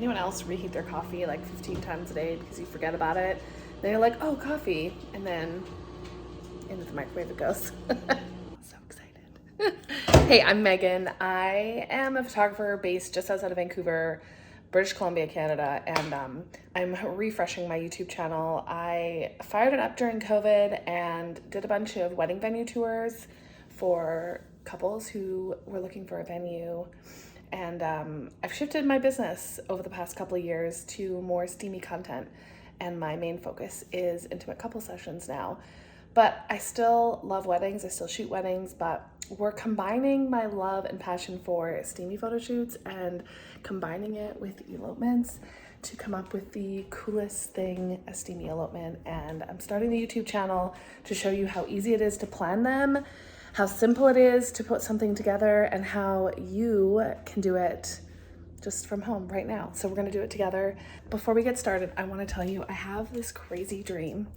anyone else reheat their coffee like 15 times a day because you forget about it? Then you're like, oh, coffee, and then into the microwave it goes. So excited. Hey, I'm Megan. I am a photographer based just outside of Vancouver, British Columbia, Canada, and I'm refreshing my YouTube channel. I fired it up during COVID and did a bunch of wedding venue tours for couples who were looking for a venue. And I've shifted my business over the past couple of years to more steamy content, and my main focus is intimate couple sessions now. But I still love weddings, I still shoot weddings, but we're combining my love and passion for steamy photo shoots and combining it with elopements to come up with the coolest thing, a steamy elopement. And I'm starting the YouTube channel to show you how easy it is to plan them, how simple it is to put something together, and how you can do it just from home right now. So we're gonna do it together. Before we get started, I wanna tell you I have this crazy dream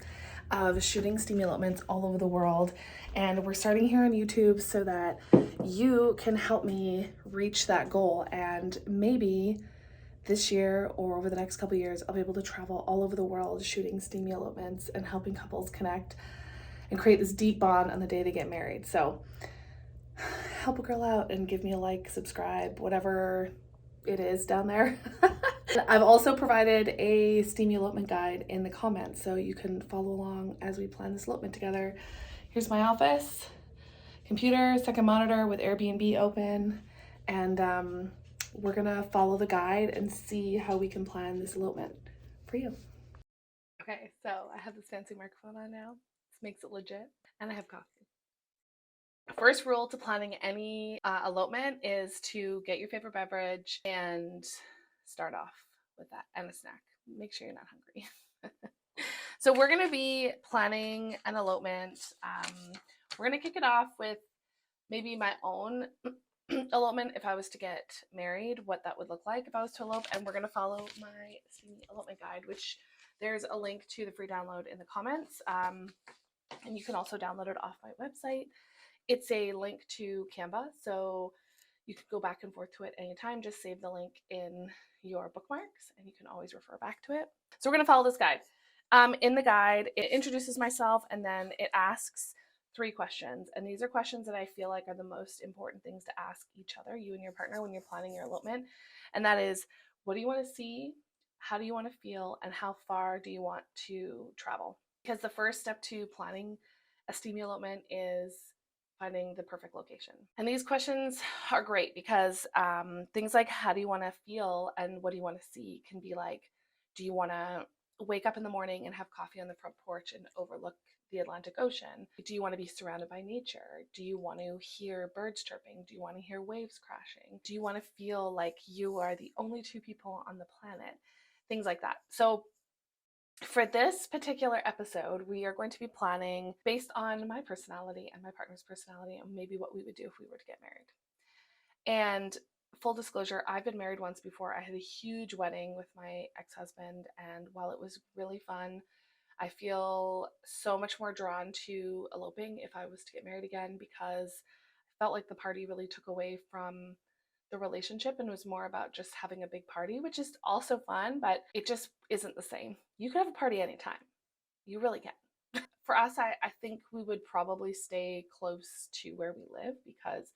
of shooting steamy elopements all over the world, and we're starting here on YouTube so that you can help me reach that goal. And maybe this year or over the next couple of years, I'll be able to travel all over the world shooting steamy elopements and helping couples connect and create this deep bond on the day they get married. So help a girl out and give me a like, subscribe, whatever it is down there. I've also provided a steamy elopement guide in the comments, so you can follow along as we plan this elopement together. Here's my office, computer, second monitor with AirBnb open, and we're gonna follow the guide and see how we can plan this elopement for you. Okay, so I have this fancy microphone on now. This makes it legit, and I have coffee. First rule to planning any elopement is to get your favorite beverage and start off with that, and a snack. Make sure you're not hungry. So we're gonna be planning an elopement. We're gonna kick it off with maybe my own elopement if I was to get married, what that would look like if I was to elope, and we're gonna follow my steamy elopement guide, which there's a link to the free download in the comments, and you can also download it off my website. It's a link to Canva, so you can go back and forth to it anytime. Just save the link in your bookmarks and you can always refer back to it. So we're gonna follow this guide. In the guide, it introduces myself and then it asks 3 questions. And these are questions that I feel like are the most important things to ask each other, you and your partner, when you're planning your elopement. And that is, what do you wanna see? How do you wanna feel? And how far do you want to travel? Because the first step to planning a steamy elopement is finding the perfect location. And these questions are great because things like how do you want to feel and what do you want to see can be like, do you want to wake up in the morning and have coffee on the front porch and overlook the Atlantic Ocean? Do you want to be surrounded by nature? Do you want to hear birds chirping? Do you want to hear waves crashing? Do you want to feel like you are the only 2 people on the planet? Things like that. So for this particular episode, we are going to be planning based on my personality and my partner's personality and maybe what we would do if we were to get married. And full disclosure, I've been married once before. I had a huge wedding with my ex-husband, and while it was really fun, I feel so much more drawn to eloping if I was to get married again, because I felt like the party really took away from the relationship and was more about just having a big party, which is also fun, but it just isn't the same. You could have a party anytime. You really can. For us, I think we would probably stay close to where we live because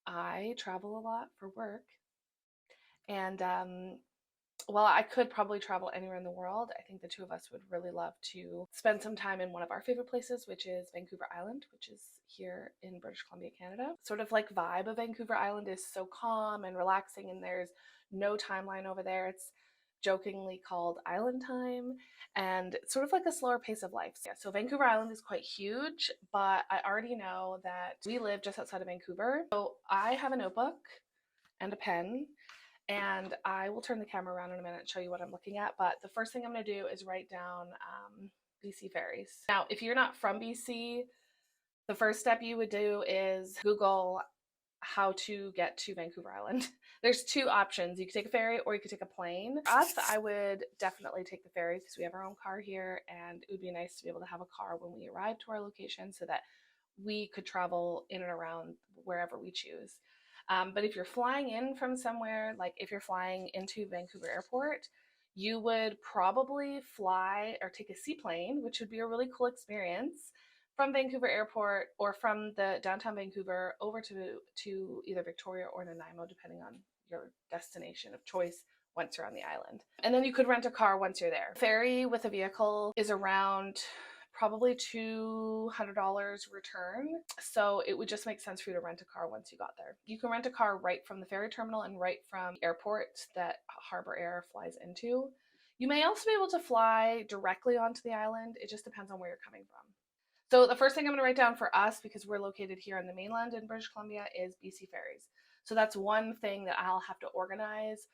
I travel a lot for work. And while I could probably travel anywhere in the world, I think the 2 of us would really love to spend some time in one of our favorite places, which is Vancouver Island, which is here in British Columbia, Canada. Sort of like vibe of Vancouver Island is so calm and relaxing, and there's no timeline over there. It's jokingly called Island Time, and it's sort of like a slower pace of life. So Vancouver Island is quite huge, but I already know that we live just outside of Vancouver. So I have a notebook and a pen, and I will turn the camera around in a minute and show you what I'm looking at. But the first thing I'm going to do is write down BC ferries. Now, if you're not from BC, the first step you would do is Google how to get to Vancouver Island. There's 2 options. You could take a ferry or you could take a plane. For us, I would definitely take the ferry because we have our own car here, and it would be nice to be able to have a car when we arrive to our location so that we could travel in and around wherever we choose. But if you're flying in from somewhere, like if you're flying into Vancouver Airport, you would probably fly or take a seaplane, which would be a really cool experience, from Vancouver Airport or from the downtown Vancouver over to either Victoria or Nanaimo, depending on your destination of choice once you're on the island. And then you could rent a car once you're there. Ferry with a vehicle is around probably $200 return. So it would just make sense for you to rent a car once you got there. You can rent a car right from the ferry terminal and right from the airport that Harbor Air flies into. You may also be able to fly directly onto the island. It just depends on where you're coming from. So the first thing I'm going to write down for us, because we're located here on the mainland in British Columbia, is BC ferries. So that's one thing that I'll have to organize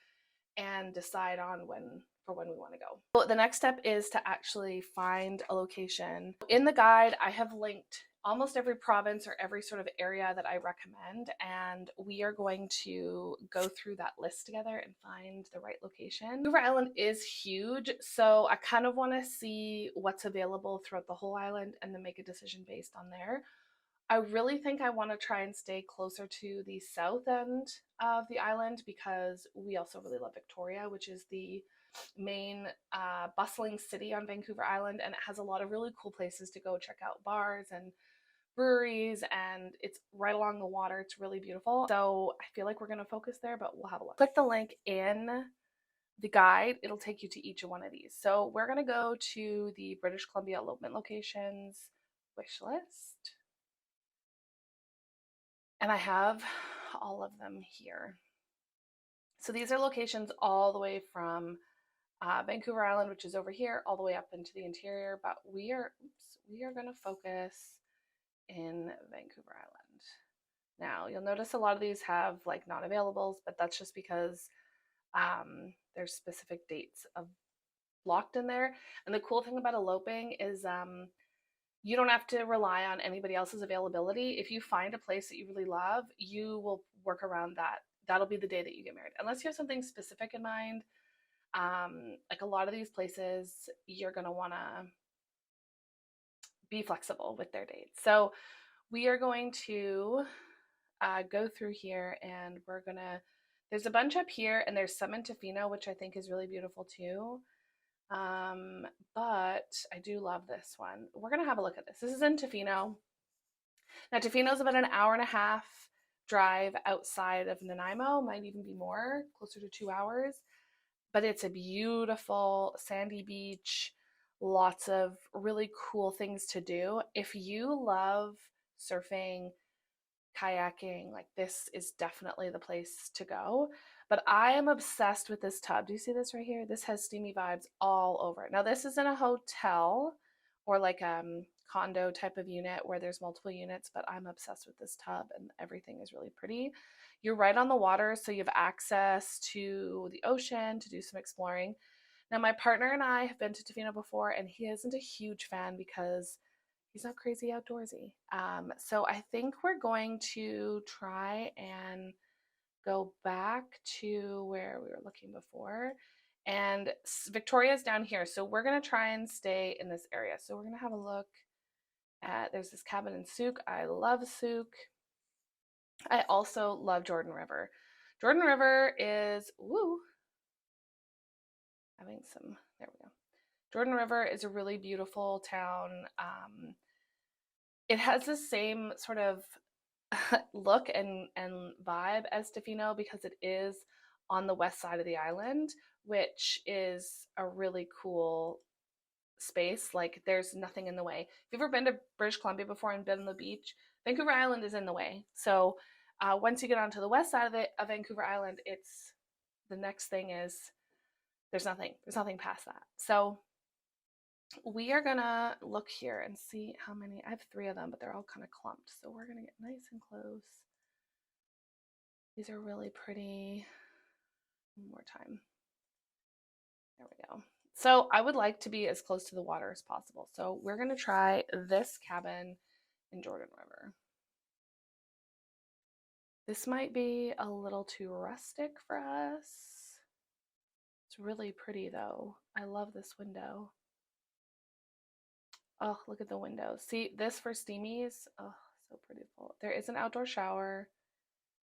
and decide on when we want to go. So the next step is to actually find a location. In the guide, I have linked almost every province or every sort of area that I recommend, and we are going to go through that list together and find the right location. Vancouver Island is huge, so I kind of want to see what's available throughout the whole island and then make a decision based on there. I really think I want to try and stay closer to the south end of the island because we also really love Victoria, which is the main bustling city on Vancouver Island, and it has a lot of really cool places to go check out bars and breweries, and it's right along the water. It's really beautiful. So I feel like we're going to focus there, but we'll have a look. Click the link in the guide. It'll take you to each one of these. So we're going to go to the British Columbia elopement locations wish list. And I have all of them here. So these are locations all the way from Vancouver Island, which is over here, all the way up into the interior. But we are going to focus in Vancouver Island. Now, you'll notice a lot of these have like not availables, but that's just because there's specific dates of locked in there. And the cool thing about eloping is you don't have to rely on anybody else's availability. If you find a place that you really love, you will work around that. That'll be the day that you get married. Unless you have something specific in mind, like a lot of these places, you're going to want to be flexible with their dates. So we are going to go through here, and we're going to, there's a bunch up here, and there's some in Tofino, which I think is really beautiful too. But I do love this one. We're going to have a look at this. This is in Tofino. Now, Tofino is about an hour and a half drive outside of Nanaimo, might even be more, closer to 2 hours. But it's a beautiful sandy beach, lots of really cool things to do. If you love surfing, kayaking, like this is definitely the place to go. But I am obsessed with this tub. Do you see this right here? This has steamy vibes all over it. Now this isn't a hotel or like condo type of unit where there's multiple units, but I'm obsessed with this tub and everything is really pretty. You're right on the water, so you have access to the ocean to do some exploring. Now my partner and I have been to Tofino before, and he isn't a huge fan because he's not crazy outdoorsy. So I think we're going to try and go back to where we were looking before. And Victoria's down here. So we're going to try and stay in this area. So we're going to have a look at, there's this cabin in Souk. I love Souk. I also love Jordan River. Jordan River is, woo, having some, there we go. Jordan River is a really beautiful town. It has the same sort of look and vibe as Tofino because it is on the west side of the island, which is a really cool space. Like there's nothing in the way. If you've ever been to British Columbia before and been on the beach, Vancouver Island is in the way. So once you get onto the west side of Vancouver Island, it's the next thing is there's nothing past that. So we are gonna look here and see how many. I have 3 of them, but they're all kind of clumped. So we're gonna get nice and close. These are really pretty. One more time. There we go. So I would like to be as close to the water as possible. So we're gonna try this cabin in Jordan River. This might be a little too rustic for us. It's really pretty though. I love this window. Oh, look at the window. See, this for steamies. Oh, so beautiful. There is an outdoor shower.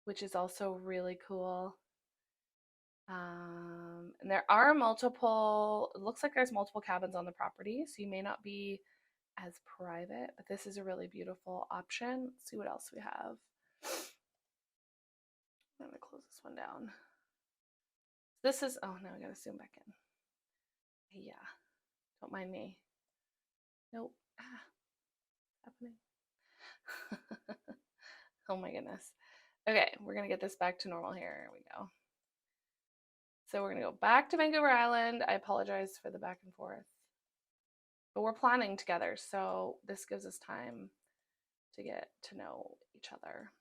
which is also really cool. And there are multiple, it looks like there's multiple cabins on the property, so you may not be as private, but this is a really beautiful option. Let's see what else we have. I'm gonna close this one down. This is, oh no, I gotta zoom back in. Yeah, don't mind me. Nope. Happening. Oh my goodness. Okay, we're gonna get this back to normal here. Here we go. So we're gonna go back to Vancouver Island. I apologize for the back and forth, but we're planning together, so this gives us time to get to know each other.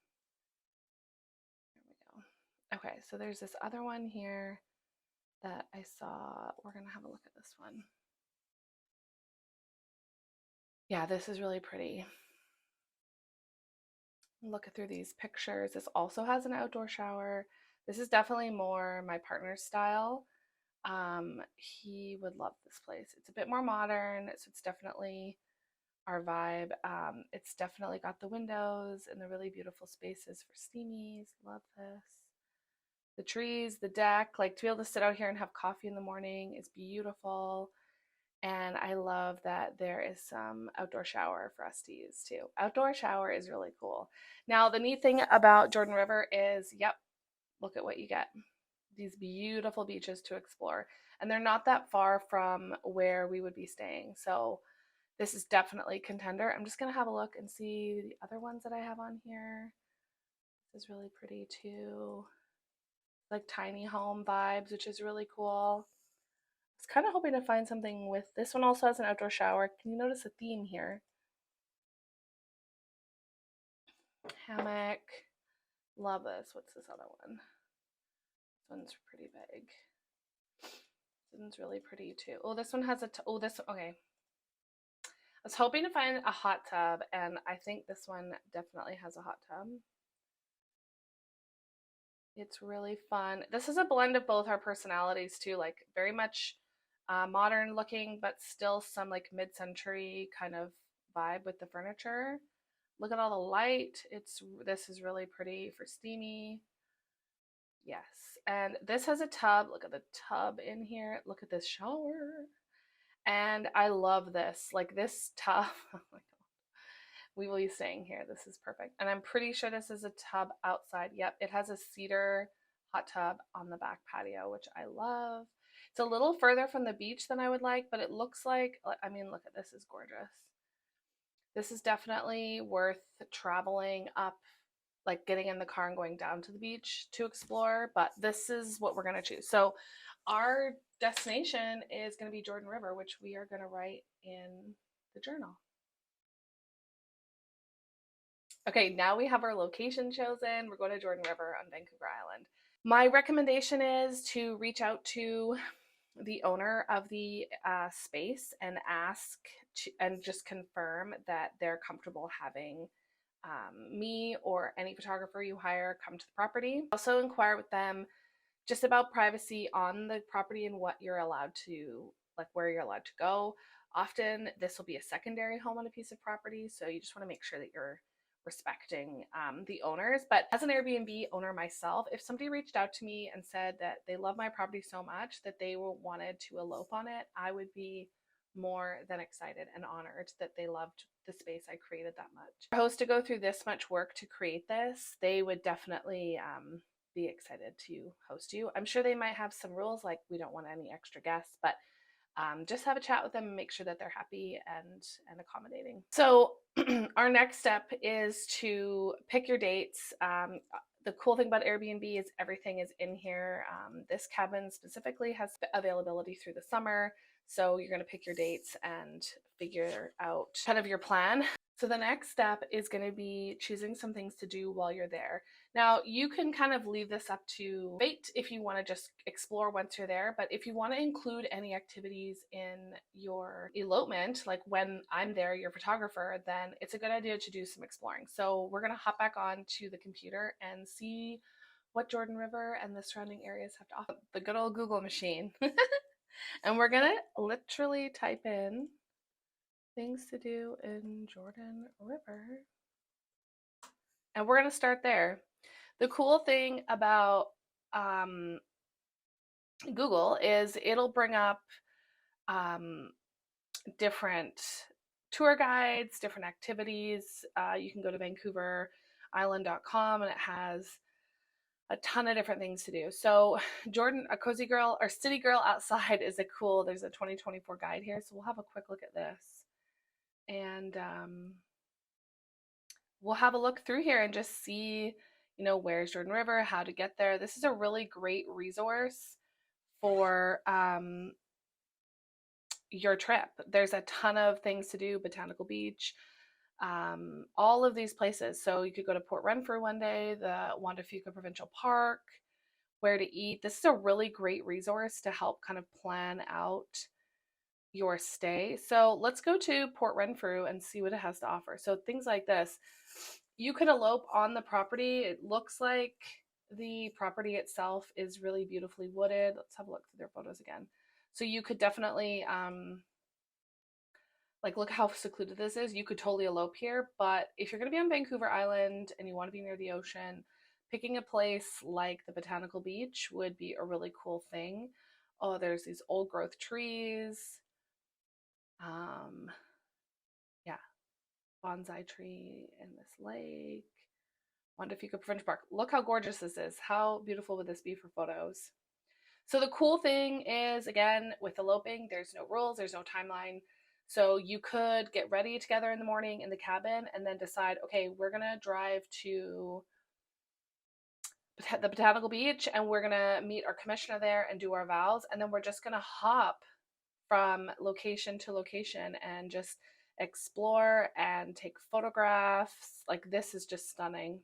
There we go. Okay, so there's this other one here that I saw. We're gonna have a look at this one. Yeah, this is really pretty. Look through these pictures. This also has an outdoor shower. This is definitely more my partner's style. He would love this place. It's a bit more modern, so it's definitely our vibe. It's definitely got the windows and the really beautiful spaces for steamies. Love this. The trees, the deck, like to be able to sit out here and have coffee in the morning is beautiful. And I love that there is some outdoor shower for us to use too. Outdoor shower is really cool. Now, the neat thing about Jordan River is, yep, look at what you get. These beautiful beaches to explore. And they're not that far from where we would be staying. So this is definitely a contender. I'm just going to have a look and see the other ones that I have on here. This is really pretty too. Like tiny home vibes, which is really cool. I was kind of hoping to find something with this one. Also has an outdoor shower. Can you notice a theme here? Hammock. Love this. What's this other one? This one's pretty big. This one's really pretty too. Oh, this one has a oh, this okay. I was hoping to find a hot tub, and I think this one definitely has a hot tub. It's really fun. This is a blend of both our personalities too, like very much modern looking, but still some like mid-century kind of vibe with the furniture. Look at all the light. This is really pretty for steamy. Yes. And this has a tub. Look at the tub in here. Look at this shower. And I love this. Like this tub. Oh my God. We will be staying here. This is perfect. And I'm pretty sure this is a tub outside. Yep. It has a cedar hot tub on the back patio, which I love. It's a little further from the beach than I would like, but it looks like, I mean, look at this, is gorgeous. This is definitely worth traveling up, like getting in the car and going down to the beach to explore, but this is what we're going to choose. So our destination is going to be Jordan River, which we are going to write in the journal. Okay, now we have our location chosen. We're going to Jordan River on Vancouver Island. My recommendation is to reach out to the owner of the space and ask and just confirm that they're comfortable having me or any photographer you hire come to the property. Also inquire with them just about privacy on the property and what you're allowed to, like where you're allowed to go. Often this will be a secondary home on a piece of property, so you just want to make sure that you're respecting the owners. But as an Airbnb owner myself, if somebody reached out to me and said that they love my property so much that they wanted to elope on it, I would be more than excited and honored that they loved the space I created that much. For a host to go through this much work to create this, they would definitely be excited to host you. I'm sure they might have some rules like we don't want any extra guests, but just have a chat with them and make sure that they're happy and accommodating. So our next step is to pick your dates. The cool thing about Airbnb is everything is in here. This cabin specifically has availability through the summer, so you're going to pick your dates and figure out kind of your plan. So the next step is going to be choosing some things to do while you're there. Now, you can kind of leave this up to fate if you want to just explore once you're there, but if you want to include any activities in your elopement, like when I'm there, your photographer, then it's a good idea to do some exploring. So we're going to hop back on to the computer and see what Jordan River and the surrounding areas have to offer. The good old Google machine. And we're going to literally type in things to do in Jordan River. And we're going to start there. The cool thing about Google is it'll bring up um, different tour guides, different activities. You can go to VancouverIsland.com and it has a ton of different things to do. So Jordan, a cozy girl or city girl outside is a cool, there's a 2024 guide here. So we'll have a quick look at this and we'll have a look through here and just see, you know, where's Jordan River, how to get there. This is a really great resource for your trip. There's a ton of things to do, Botanical Beach, all of these places. So you could go to Port Renfrew one day, the Juan de Fuca Provincial Park, where to eat. This is a really great resource to help kind of plan out your stay. So let's go to Port Renfrew and see what it has to offer. So things like this, you could elope on the property. It looks like the property itself is really beautifully wooded. Let's have a look through their photos again. So you could definitely like look how secluded this is. You could totally elope here, but if you're going to be on Vancouver Island and you want to be near the ocean, picking a place like the Botanical Beach would be a really cool thing. Oh, there's these old growth trees. Yeah, bonsai tree in this lake. Juan de Fuca Provincial Park. Look how gorgeous this is. How beautiful would this be for photos? So the cool thing is, again, with eloping, there's no rules, there's no timeline. So you could get ready together in the morning in the cabin and then decide, okay, we're going to drive to the Botanical Beach and we're going to meet our commissioner there and do our vows. And then we're just going to hop from location to location and just explore and take photographs. Like, this is just stunning.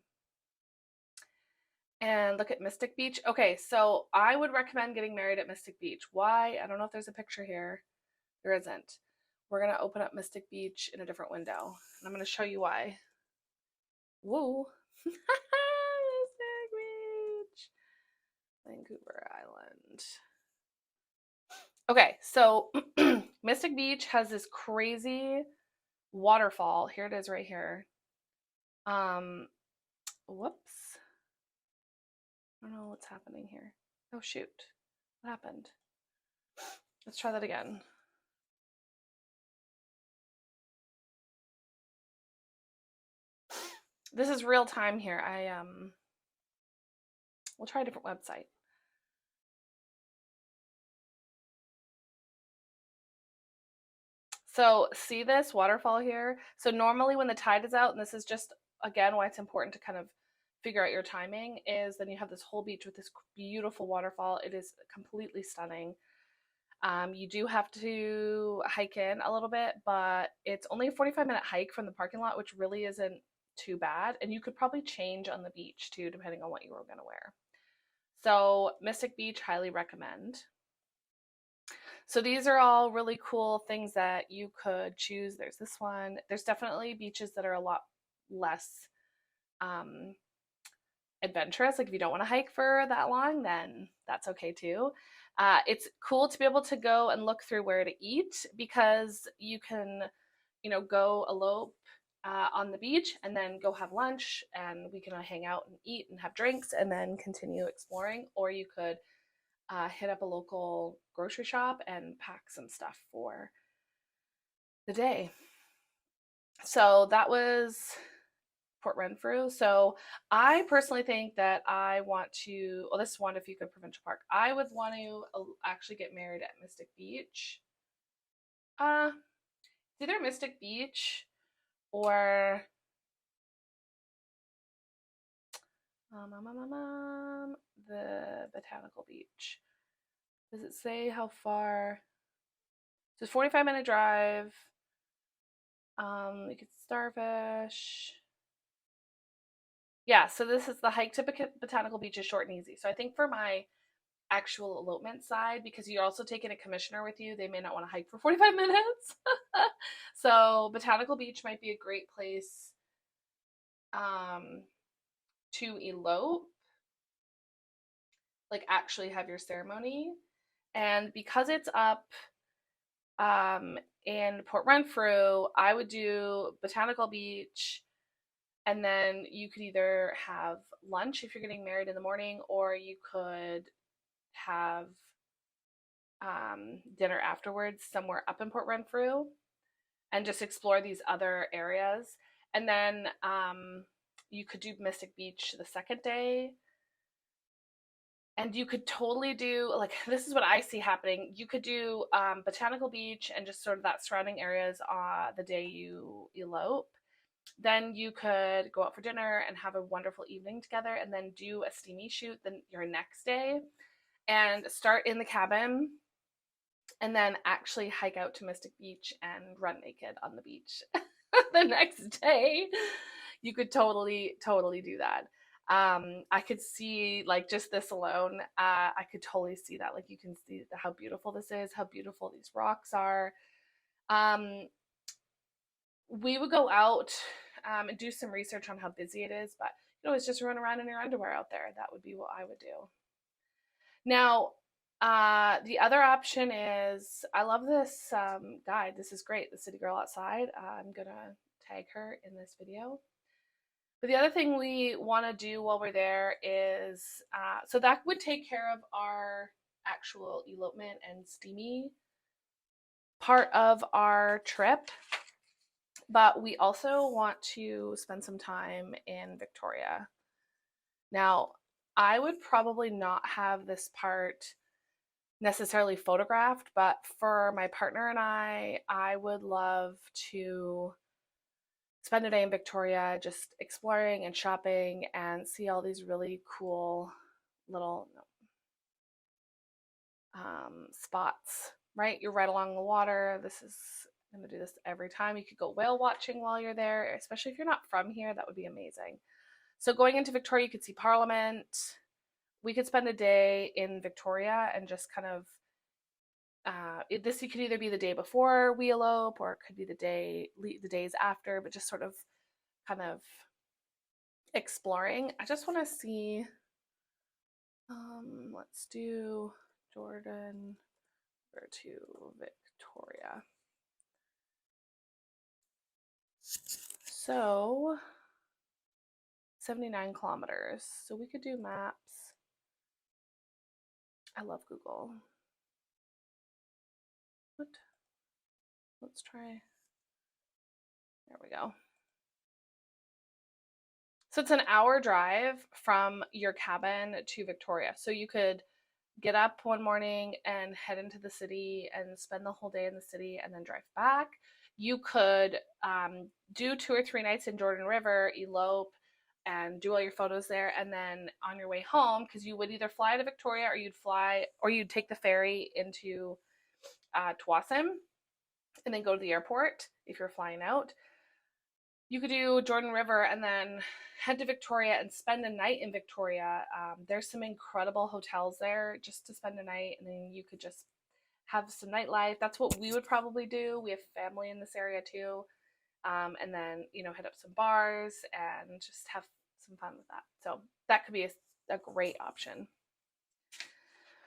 And look at Mystic Beach. Okay, so I would recommend getting married at Mystic Beach. Why? I don't know if there's a picture here. There isn't. We're going to open up Mystic Beach in a different window. And I'm going to show you why. Woo! Mystic Beach. Vancouver Island. Okay, so Mystic Beach has this crazy waterfall. Here it is right here. Whoops. I don't know what's happening here. Oh, shoot. What happened? Let's try that again. This is real time here. We'll try a different website. So see this waterfall here? So normally when the tide is out, and this is just, again, why it's important to kind of figure out your timing, is then you have this whole beach with this beautiful waterfall. It is completely stunning. You do have to hike in a little bit, but it's only a 45-minute hike from the parking lot, which really isn't too bad. And you could probably change on the beach too, depending on what you were going to wear. So Mystic Beach, highly recommend. So these are all really cool things that you could choose. There's this one. There's definitely beaches that are a lot less adventurous. Like if you don't want to hike for that long, then that's okay too. It's cool to be able to go and look through where to eat because you can, you know, go elope on the beach and then go have lunch and we can hang out and eat and have drinks and then continue exploring. Or you could hit up a local grocery shop and pack some stuff for the day. So that was Port Renfrew. So I personally think that I want to, well, this is Juan de Fuca Provincial Park. I would want to actually get married at Mystic Beach. It's either Mystic Beach or the Botanical Beach. Does it say how far? So it's 45-minute drive. We could starfish. Yeah, so this is the hike to Botanical Beach is short and easy. So I think for my actual elopement side, because you're also taking a commissioner with you, they may not want to hike for 45 minutes. So Botanical Beach might be a great place to elope, like actually have your ceremony. And because it's up in Port Renfrew, I would do Botanical Beach, and then you could either have lunch if you're getting married in the morning, or you could have dinner afterwards somewhere up in Port Renfrew and just explore these other areas. And then you could do Mystic Beach the second day. And you could totally do, like, this is what I see happening. You could do Botanical Beach and just sort of that surrounding areas the day you elope. Then you could go out for dinner and have a wonderful evening together, and then do a steamy shoot your next day, and start in the cabin, and then actually hike out to Mystic Beach and run naked on the beach the next day. You could totally do that. I could see, like, just this alone, I could totally see that. Like, you can see how beautiful this is, how beautiful these rocks are. We would go out and do some research on how busy it is, but you know, it's just run around in your underwear out there. That would be what I would do. Now, the other option is, I love this guide. This is great. The City Girl Outside. I'm gonna tag her in this video. But the other thing we want to do while we're there is, so that would take care of our actual elopement and steamy part of our trip. But we also want to spend some time in Victoria. Now, I would probably not have this part necessarily photographed, but for my partner and I would love to spend a day in Victoria just exploring and shopping and see all these really cool little spots, right? You're right along the water. I'm gonna do this every time. You could go whale watching while you're there, especially if you're not from here. That would be amazing. So going into Victoria, you could see Parliament. We could spend a day in Victoria and just kind of, this could either be the day before we elope, or it could be the days after, but just sort of kind of exploring. I just want to see, let's do Jordan to Victoria. So 79 kilometers. So we could do maps. I love Google. What? Let's try. There we go. So it's an hour drive from your cabin to Victoria. So you could get up one morning and head into the city and spend the whole day in the city and then drive back. You could do 2 or 3 nights in Jordan River, elope, and do all your photos there. And then on your way home, because you would either fly to Victoria or you'd take the ferry into Tuasim and then go to the airport if you're flying out. You could do Jordan River and then head to Victoria and spend a night in Victoria. There's some incredible hotels there just to spend a night, and then you could just have some nightlife. That's what we would probably do. We have family in this area too. And then, you know, hit up some bars and just have some fun with that. So that could be a great option.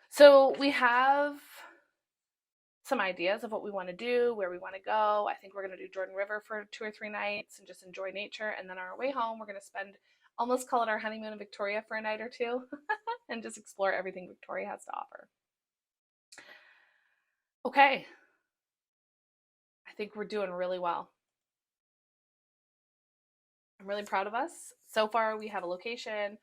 So we have some ideas of what we want to do, where we want to go. I think we're going to do Jordan River for 2 or 3 nights and just enjoy nature. And then on our way home, we're going to almost call it our honeymoon in Victoria for a night or two and just explore everything Victoria has to offer. Okay. I think we're doing really well. I'm really proud of us. So far, we have a location.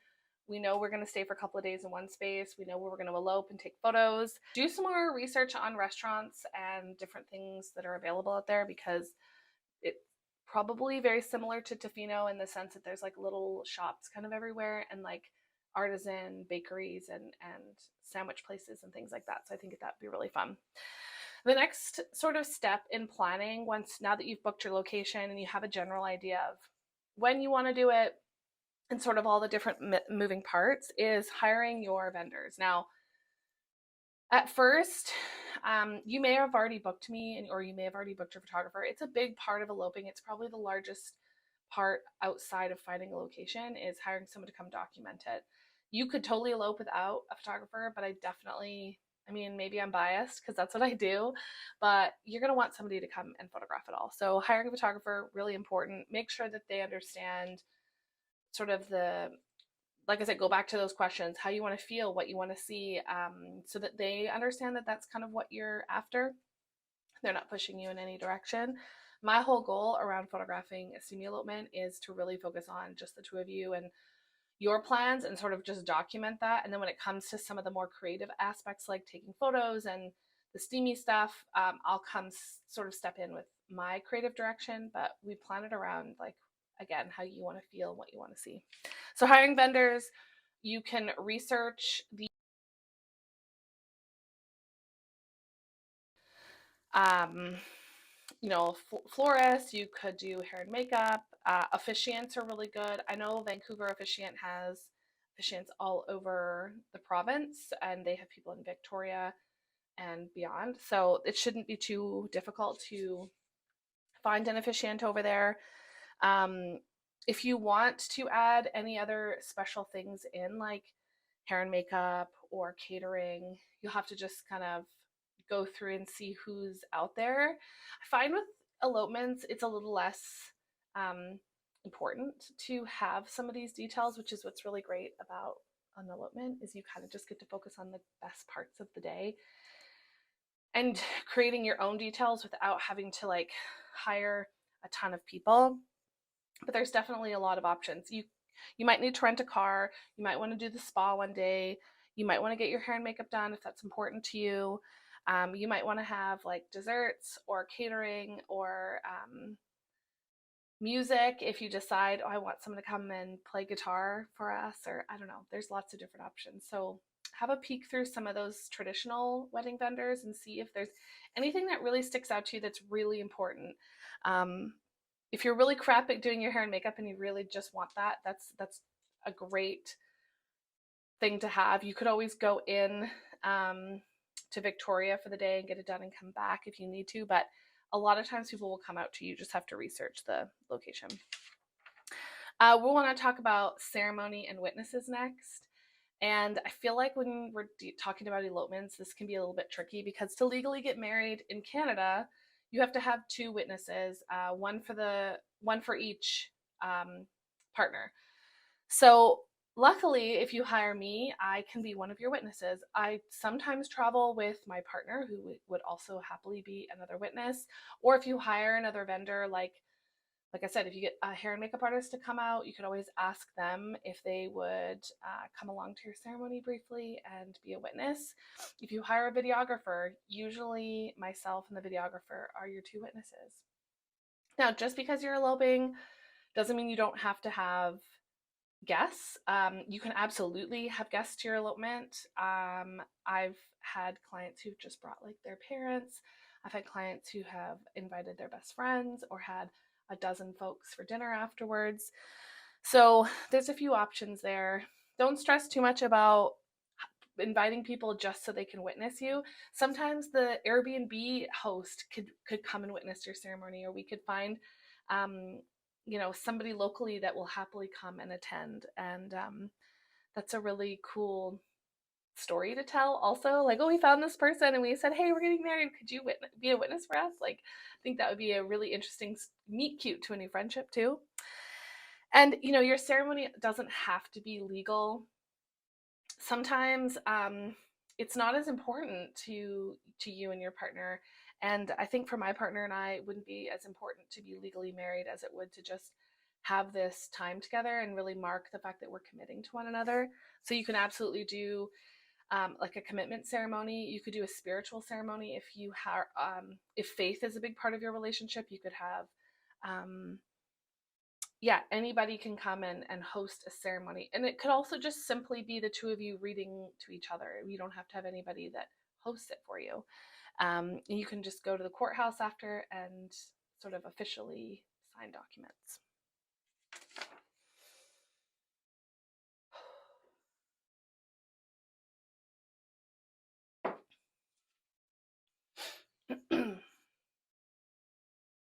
We know we're going to stay for a couple of days in one space. We know where we're going to elope and take photos. Do some more research on restaurants and different things that are available out there, because it's probably very similar to Tofino in the sense that there's like little shops kind of everywhere, and like artisan bakeries and sandwich places and things like that. So I think that'd be really fun. The next sort of step in planning, now that you've booked your location and you have a general idea of when you want to do it and sort of all the different moving parts, is hiring your vendors. Now, at first, you may have already booked me, or you may have already booked your photographer. It's a big part of eloping. It's probably the largest part outside of finding a location, is hiring someone to come document it. You could totally elope without a photographer, but maybe I'm biased because that's what I do, but you're going to want somebody to come and photograph it all. So hiring a photographer, really important. Make sure that they understand sort of the like I said, go back to those questions, how you want to feel, what you want to see, so that they understand that that's kind of what you're after. They're not pushing you in any direction. My whole goal around photographing a steamy elopement is to really focus on just the two of you and your plans and sort of just document that. And then when it comes to some of the more creative aspects like taking photos and the steamy stuff, I'll come sort of step in with my creative direction, but we plan it around, like, again, how you want to feel and what you want to see. So hiring vendors, you can research the florists. You could do hair and makeup. Officiants are really good. I know Vancouver Officiant has officiants all over the province, and they have people in Victoria and beyond. So it shouldn't be too difficult to find an officiant over there. Um, if you want to add any other special things in, like hair and makeup or catering, you'll have to just kind of go through and see who's out there. I find with elopements, it's a little less um, important to have some of these details, which is what's really great about an elopement, is you kind of just get to focus on the best parts of the day and creating your own details without having to like hire a ton of people. But there's definitely a lot of options. You might need to rent a car. You might want to do the spa one day. You might want to get your hair and makeup done if that's important to you. You might want to have like desserts or catering or music if you decide, oh, I want someone to come and play guitar for us, or I don't know. There's lots of different options. So have a peek through some of those traditional wedding vendors and see if there's anything that really sticks out to you that's really important. If you're really crap at doing your hair and makeup and you really just want that, that's a great thing to have. You could always go in to Victoria for the day and get it done and come back if you need to, but a lot of times people will come out to you. You just have to research the location. We'll want to talk about ceremony and witnesses next. And I feel like when we're talking about elopements, this can be a little bit tricky because to legally get married in Canada, you have to have two witnesses, one for each partner. So luckily, if you hire me, I can be one of your witnesses. I sometimes travel with my partner, who would also happily be another witness. Or if you hire another vendor, like I said, if you get a hair and makeup artist to come out, you could always ask them if they would come along to your ceremony briefly and be a witness. If you hire a videographer, usually myself and the videographer are your two witnesses. Now, just because you're eloping doesn't mean you don't have to have guests. You can absolutely have guests to your elopement. I've had clients who've just brought like their parents. I've had clients who have invited their best friends or had a dozen folks for dinner afterwards. So there's a few options there. Don't stress too much about inviting people just so they can witness you. Sometimes the Airbnb host could come and witness your ceremony, or we could find somebody locally that will happily come and attend. And that's a really cool story to tell also, like, oh, we found this person and we said, hey, we're getting married, could you be a witness for us? Like, I think that would be a really interesting meet cute to a new friendship too. And your ceremony doesn't have to be legal. Sometimes it's not as important to you and your partner. And I think for my partner and I, it wouldn't be as important to be legally married as it would to just have this time together and really mark the fact that we're committing to one another. So you can absolutely do like a commitment ceremony. You could do a spiritual ceremony if you have, if faith is a big part of your relationship. You could have, anybody can come and host a ceremony, and it could also just simply be the two of you reading to each other. You don't have to have anybody that hosts it for you. You can just go to the courthouse after and sort of officially sign documents.